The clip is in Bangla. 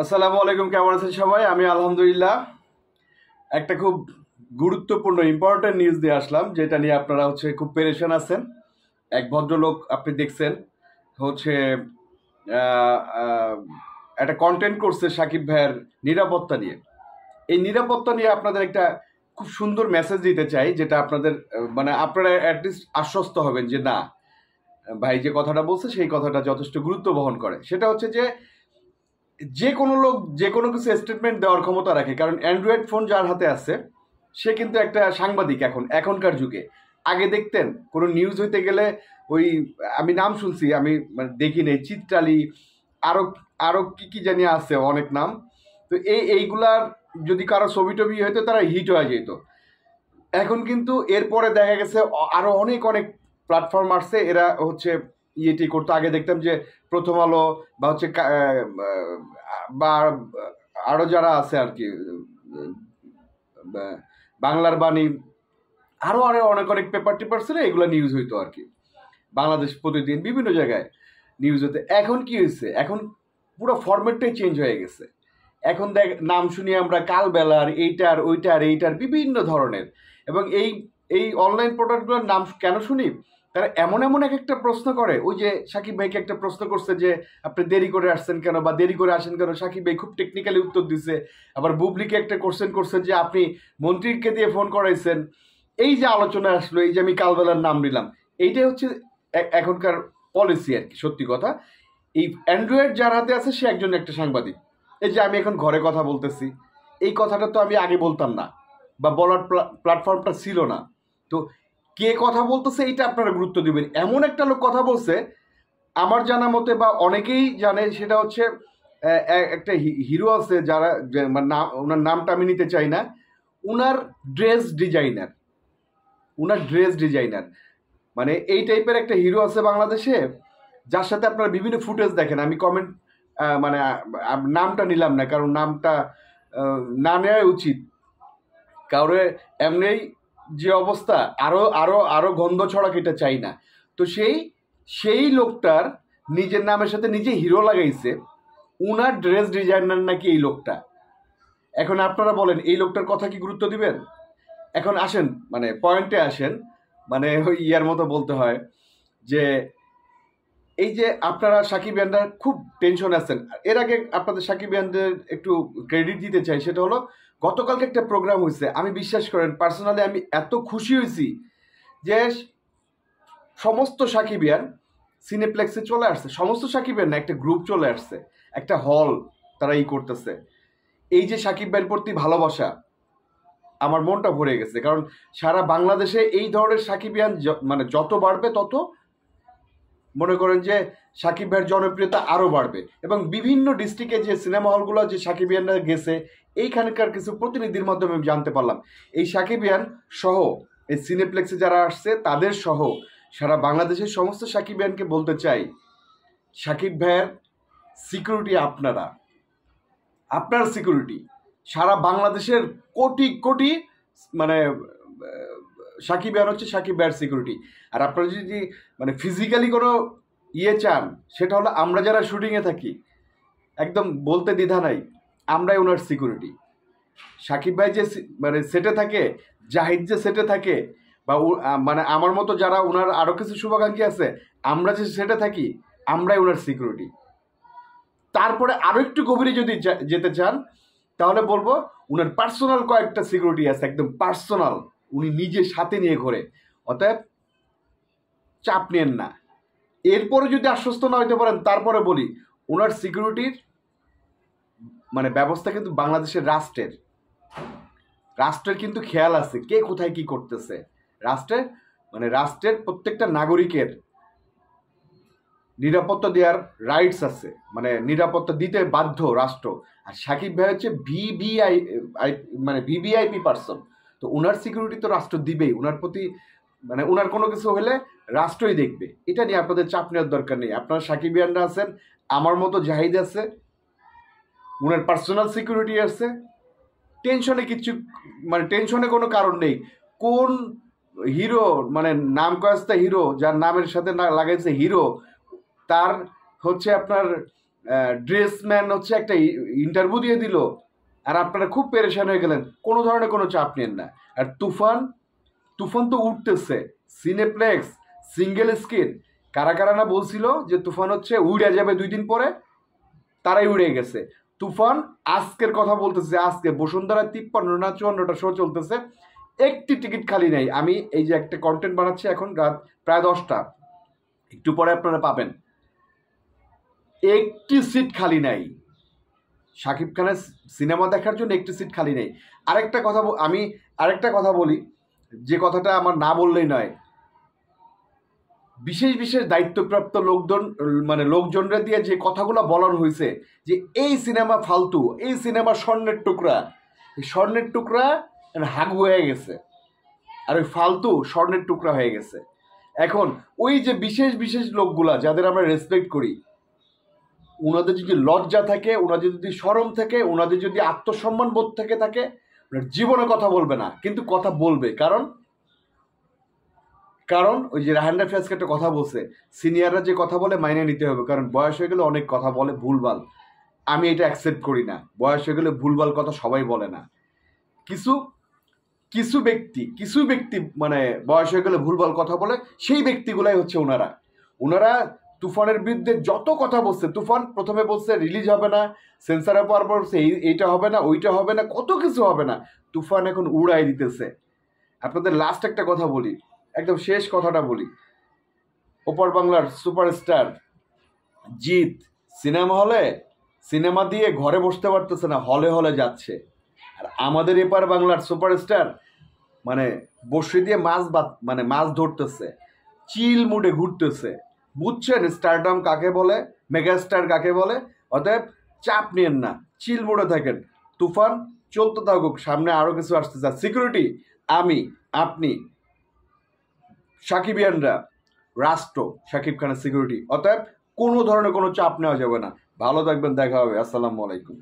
আসসালামু আলাইকুম, কেমন আছেন সবাই? আমি আলহামদুলিল্লাহ। একটা খুব গুরুত্বপূর্ণ ইম্পর্টেন্ট নিউজ দিয়ে আসলাম, যেটা নিয়ে আপনারা খুব পেরেশান আছেন। এক ভদ্রলোক আপনি দেখছেন হচ্ছে আহ, আহ, একটা কন্টেন্ট করছে সাকিব ভাইয়ের নিরাপত্তা নিয়ে। এই নিরাপত্তা নিয়ে আপনাদের একটা খুব সুন্দর মেসেজ দিতে চাই, যেটা আপনাদের মানে আপনারা অ্যাটলিস্ট আশ্বস্ত হবেন যে না, ভাই যে কথাটা বলছে সেই কথাটা যথেষ্ট গুরুত্ব বহন করে। সেটা হচ্ছে যে যে কোনো লোক যে কোনো কিছু স্টেটমেন্ট দেওয়ার ক্ষমতা রাখে, কারণ অ্যান্ড্রয়েড ফোন যার হাতে আছে সে কিন্তু একটা সাংবাদিক। এখনকার যুগে, আগে দেখতেন কোনো নিউজ হইতে গেলে ওই, আমি নাম শুনছি, আমি মানে দেখি নেই, চিত্রালী, আরো আরো কি কি জানি আছে অনেক নাম। তো এইগুলার যদি কারো ছবি টবি হইতো তারা হিট হয়ে যেত। এখন কিন্তু এরপরে দেখা গেছে আরো অনেক অনেক প্ল্যাটফর্ম আসছে, এরা ইয়েটি করতো। আগে দেখতাম যে প্রথম আলো বা বা আরো যারা আছে আর কি, বাংলার বাণী, আরো আরো অনেক অনেক পেপার টেপার ছিল, এগুলো নিউজ হইতো আর কি। বাংলাদেশ প্রতিদিন বিভিন্ন জায়গায় নিউজ হতে। এখন কি হয়েছে, এখন পুরো ফরম্যাটটাই চেঞ্জ হয়ে গেছে। এখন দেখ, নাম শুনি আমরা কালবেলার, এইটার বিভিন্ন ধরনের। এবং এই এই অনলাইন প্রোডাক্টগুলোর নাম কেন শুনি, তারা এমন এমন এক একটা প্রশ্ন করে। ওই যে সাকিব ভাইকে একটা প্রশ্ন করছে যে আপনি দেরি করে আসছেন কেন বা দেরি করে আসেন কেন, সাকিব ভাই খুব টেকনিক্যালি উত্তর দিছে। আবার বুবলিকে একটা কোশ্চেন করছেন যে আপনি মন্ত্রীকে দিয়ে ফোন করাইছেন। এই যে আলোচনা আসলো, এই যে আমি কালবেলার নাম নিলাম, এইটাই হচ্ছে এখনকার পলিসি আর কি। সত্যি কথা, এই অ্যান্ড্রয়েড যার হাতে আছে সে একজন একটা সাংবাদিক। এই যে আমি এখন ঘরে কথা বলতেছি, এই কথাটা তো আমি আগে বলতাম না, বা বলার প্ল্যাটফর্মটা ছিল না। তো কে কথা বলতেছে এইটা আপনারা গুরুত্ব দিবেন। এমন একটা লোক কথা বলছে, আমার জানা মতে বা অনেকেই জানে, সেটা হচ্ছে একটা হিরো আছে, যারা মানে ওনার নামটা আমি নিতে চাই না। উনার ড্রেস ডিজাইনার, উনার ড্রেস ডিজাইনার মানে এই টাইপের একটা হিরো আছে বাংলাদেশে, যার সাথে আপনারা বিভিন্ন ফুটেজ দেখেন। আমি কমেন্ট মানে নামটা নিলাম না, কারণ নামটা না নেওয়াই উচিত। কারো এমনি যে অবস্থা, আরো আরো আরো গন্ধ ছড়াক, এটা চাই না। তো সেই লোকটার নিজের নামের সাথে নিজে হিরো লাগাইছে। উনার ড্রেস ডিজাইনার নাকি এই লোকটা। এখন আপনারা বলেন, এই লোকটার কথা কি গুরুত্ব দিবেন? এখন আসেন, মানে পয়েন্টে আসেন। মানে ওই ইয়ার মতো বলতে হয় যে এই যে আপনারা সাকিব ইয়ানরা খুব টেনশন আছেন। এর আগে আপনাদের সাকিব ইয়ানদের একটু ক্রেডিট দিতে চাই। সেটা হলো, গতকালকে একটা প্রোগ্রাম হয়েছে, আমি বিশ্বাস করেন পার্সোনালি আমি এত খুশি হয়েছি যে সমস্ত সাকিবিয়ান সিনেপ্লেক্সে চলে আসছে। সমস্ত সাকিবিয়ান না, একটা গ্রুপ চলে আসছে, একটা হল তারা করতেছে। এই যে সাকিব ভাইয়ের প্রতি ভালোবাসা, আমার মনটা ভরে গেছে। কারণ সারা বাংলাদেশে এই ধরনের সাকিবিয়ান মানে যত বাড়বে তত মনে করেন যে সাকিব ভাইয়ের জনপ্রিয়তা আরও বাড়বে। এবং বিভিন্ন ডিস্ট্রিক্টে যে সিনেমা হলগুলো যে সাকিবিয়ানরা গেছে, এইখানকার কিছু প্রতিনিধির মাধ্যমে আমি জানতে পারলাম, এই সাকিবিয়ান সহ এই সিনেপ্লেক্সে যারা আসছে তাদের সহ সারা বাংলাদেশের সমস্ত সাকিবিয়ানকে বলতে চাই, সাকিব ভাইয়ের সিকিউরিটি আপনারা, আপনার সিকিউরিটি সারা বাংলাদেশের কোটি কোটি, মানে সাকিব ভাইয়ের হচ্ছে সাকিব ভাইয়ের সিকিউরিটি। আর আপনারা যদি মানে ফিজিক্যালি কোনো চান, সেটা হলো আমরা যারা শুটিংয়ে থাকি, একদম বলতে দ্বিধা নাই, আমরাই ওনার সিকিউরিটি। সাকিব ভাই যে মানে সেটে থাকে, জাহিদ যে সেটে থাকে, বা মানে আমার মতো যারা ওনার আরও কিছু শুভাকাঙ্ক্ষী আছে, আমরা যে সেটে থাকি, আমরাই ওনার সিকিউরিটি। তারপরে আরও একটু গভীরে যদি যেতে চান, তাহলে বলবো উনার পার্সোনাল কয়েকটা সিকিউরিটি আছে, একদম পার্সোনাল, উনি নিজে সাথে নিয়ে ঘোরে। অতএব চাপ নেন না। এরপরে যদি আশ্বস্ত না হইতে পারেন, তারপরে বলি, ওনার সিকিউরিটির মানে ব্যবস্থা কিন্তু বাংলাদেশের রাষ্ট্রের কিন্তু খেয়াল আছে কে কোথায় কি করতেছে। রাষ্ট্রের মানে রাষ্ট্রের প্রত্যেকটা নাগরিকের নিরাপত্তা দেওয়ার রাইটস আছে, মানে নিরাপত্তা দিতে বাধ্য রাষ্ট্র। আর সাকিব ভাই হচ্ছে মানে ভিভিআইপি পার্সন। তো ওনার সিকিউরিটি তো রাষ্ট্র দিবেই। ওনার প্রতি মানে ওনার কোনো কিছু হলে রাষ্ট্রই দেখবে। এটা নিয়ে আপনাদের চাপ নেওয়ার দরকার নেই। আপনারা সাকিবিয়ানরা আছেন, আমার মতো জাহিদ আছে, ওনার পার্সোনাল সিকিউরিটি আছে। টেনশনে কোনো কারণ নেই। কোন হিরো, মানে নাম কয়েস্তা হিরো, যার নামের সাথে লাগাইছে হিরো, তার হচ্ছে আপনার ড্রেসম্যান হচ্ছে একটা ইন্টারভিউ দিয়ে দিল, আর আপনারা খুব পেরেশান হয়ে গেলেন, কোনো ধরনের কোনো চাপ নেন না। আর তুফান তুফান তো উঠতেছে, সিনেপ্লেক্স, সিঙ্গেল স্ক্রিন, কারা কারা না বলছিল যে তুফান হচ্ছে উড়ে যাবে 2 দিন পরে, তারাই উড়ে গেছে। তুফান আজকের কথা বলতেছে, আজকে বসুন্ধরা 53 না 54টা শো চলতেছে, একটি টিকিট খালি নেই। আমি এই যে একটা কন্টেন্ট বানাচ্ছি এখন রাত প্রায় 10টা, একটু পরে আপনারা পাবেন, একটি সিট খালি নাই। শাকিব খানের সিনেমা দেখার জন্য একটি সিট খালি নেই। আমি আরেকটা কথা বলি, যে কথাটা আমার না বললেই নয়। বিশেষ বিশেষ দায়িত্বপ্রাপ্ত লোকজনরা দিয়ে যে কথাগুলো বলানো হয়েছে যে এই সিনেমা ফালতু, এই সিনেমা স্বর্ণের টুকরা, এই স্বর্ণের টুকরা হাগু হয়ে গেছে, আর ওই ফালতু স্বর্ণের টুকরা হয়ে গেছে। এখন ওই যে বিশেষ বিশেষ লোকগুলা যাদের আমরা রেসপেক্ট করি, ওনাদের যদি লজ্জা থাকে, ওনাদের যদি শরম থাকে, ওনাদের যদি আত্মসম্মান বোধ থেকে থাকে, জীবনে কথা বলবে না, কিন্তু কথা বলবে। কারণ ওই যে রাহান রাফি আজকে একটা কথা বলছে, সিনিয়ররা যে কথা বলে মাইনে নিতে হবে, কারণ বয়স হয়ে গেলে অনেক কথা বলে ভুলভাল। আমি এটা অ্যাকসেপ্ট করি না, বয়স হয়ে গেলে ভুলভাল কথা সবাই বলে না। কিছু কিছু ব্যক্তি মানে বয়স হয়ে গেলে ভুলভাল কথা বলে, সেই ব্যক্তিগুলাই হচ্ছে ওনারা তুফানের বিরুদ্ধে যত কথা বলছে। তুফান প্রথমে বলছে রিলিজ হবে না, সেন্সারে পাওয়ার পর বলছে এইটা হবে না, ওইটা হবে না, কত কিছু হবে না। তুফান এখন উড়াই দিতেছে। আপনাদের লাস্ট একটা কথা বলি, একদম শেষ কথাটা বলি। ওপার বাংলার সুপারস্টার জিৎ সিনেমা দিয়ে ঘরে বসতে পারতেছে না, হলে হলে যাচ্ছে। আর আমাদের এপার বাংলার সুপারস্টার মানে বসে দিয়ে মাছ ধরতেছে, চিল মুডে ঘুরতেছে। বুঝছেন স্টারডাম কাকে বলে, মেগাস্টার কাকে বলে? অতএব চাপ নিয়েন না, চিল মুডে থাকেন। তুফান চলতে থাকুক, সামনে আরো কিছু আসতেছে। সিকিউরিটি আমি, আপনি, সাকিবিয়ানরা, রাষ্ট্র, শাকিব খানের সিকিউরিটি। অতএব কোনো ধরনের কোনো চাপ নেওয়া যাবে না। ভালো থাকবেন, দেখা হবে। আসসালামু আলাইকুম।